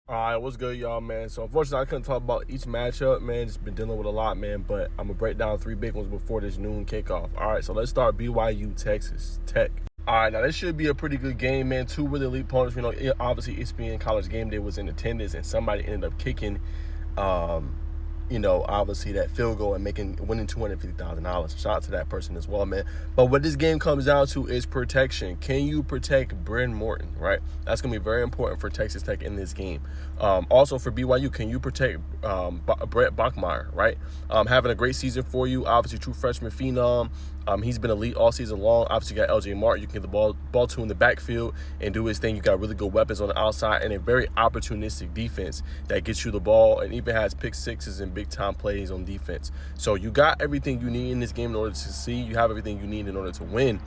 All right, what's good, y'all, man? So, unfortunately, I couldn't talk about each matchup, man. Just been dealing with a lot, man. But I'm going to break down three big ones before this noon kickoff. All right, so let's start BYU, Texas Tech. All right, now this should be a pretty good game, man. Two really elite opponents. You know, obviously, ESPN College Game Day was in attendance, and somebody ended up kicking, obviously that field goal and winning $250,000. Shout out to that person as well, man. But what this game comes down to is protection. Can you protect Bryn Morton, right? That's going to be very important for Texas Tech in this game. Also for BYU, can you protect Brett Bachmeier, right? Having a great season for you. Obviously, true freshman phenom. He's been elite all season long. Obviously, you got LJ Martin. You can get the ball to in the backfield and do his thing. You got really good weapons on the outside and a very opportunistic defense that gets you the ball and even has pick sixes and big-time plays on defense. So you got everything you need in this game in order to succeed. You have everything you need in order to win.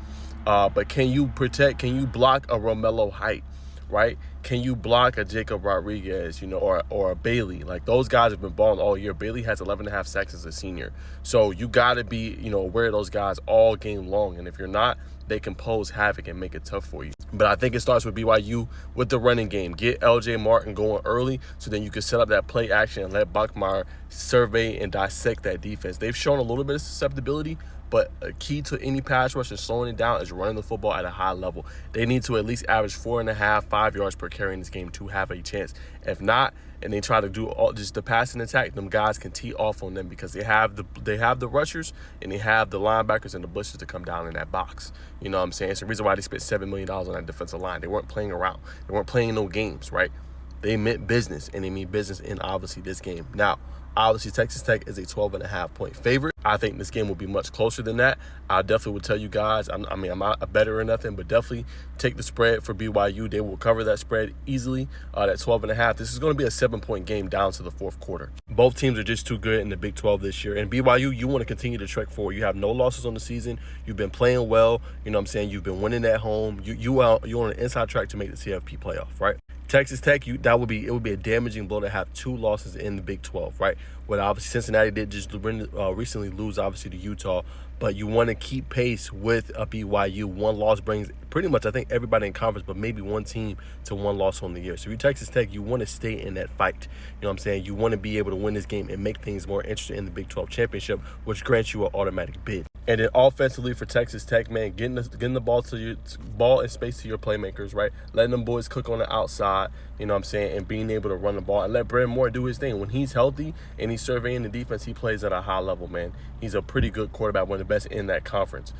But can you protect? Can you block a Romello Height? Right? Can you block a Jacob Rodriguez, or a Bailey? Like, those guys have been balling all year. Bailey has 11.5 sacks as a senior. So you got to be, aware of those guys all game long. And if you're not, they can pose havoc and make it tough for you. But I think it starts with BYU with the running game. Get LJ Martin going early so then you can set up that play action and let Bachmeier survey and dissect that defense. They've shown a little bit of susceptibility, but a key to any pass rush and slowing it down is running the football at a high level. They need to at least average 4.5, 5 yards per carry in this game to have a chance. If not, and they try to do just the passing attack, them guys can tee off on them because they have the rushers and they have the linebackers and the blitzers to come down in that box. You know what I'm saying? It's the reason why they spent $7 million on that defensive line. They weren't playing around. They weren't playing no games, right? They meant business, and they mean business in, obviously, this game. Now, obviously, Texas Tech is a 12.5-point favorite. I think this game will be much closer than that. I definitely would tell you guys, I'm not a better or nothing, but definitely take the spread for BYU. They will cover that spread easily, that 12.5. This is going to be a 7-point game down to the fourth quarter. Both teams are just too good in the Big 12 this year. And BYU, you want to continue to trek forward. You have no losses on the season. You've been playing well. You know what I'm saying? You've been winning at home. You're on an inside track to make the CFP playoff, right? Texas Tech, it would be a damaging blow to have 2 losses in the Big 12, right? Well, obviously Cincinnati did just recently lose, obviously, to Utah, but you want to keep pace with a BYU. One loss brings pretty much, I think, everybody in conference, but maybe one team to 1 loss on the year. So if you're Texas Tech, you want to stay in that fight. You know what I'm saying? You want to be able to win this game and make things more interesting in the Big 12 championship, which grants you an automatic bid. And then offensively for Texas Tech, man, getting the ball in space to your playmakers, right? Letting them boys cook on the outside, you know what I'm saying, and being able to run the ball and let Bryn Moore do his thing. When he's healthy and he's surveying the defense, he plays at a high level, man. He's a pretty good quarterback, one of the best in that conference.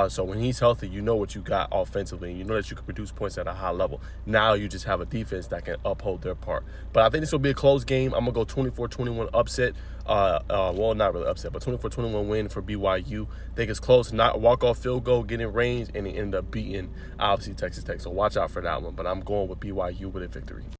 So when he's healthy, you know what you got offensively, and you know that you can produce points at a high level. Now you just have a defense that can uphold their part. But I think this will be a close game. I'm going to go 24-21 upset. Well, not really upset, but 24-21 win for BYU. I think it's close. Not a walk-off field goal, get in range, and they end up beating, obviously, Texas Tech. So watch out for that one. But I'm going with BYU with a victory.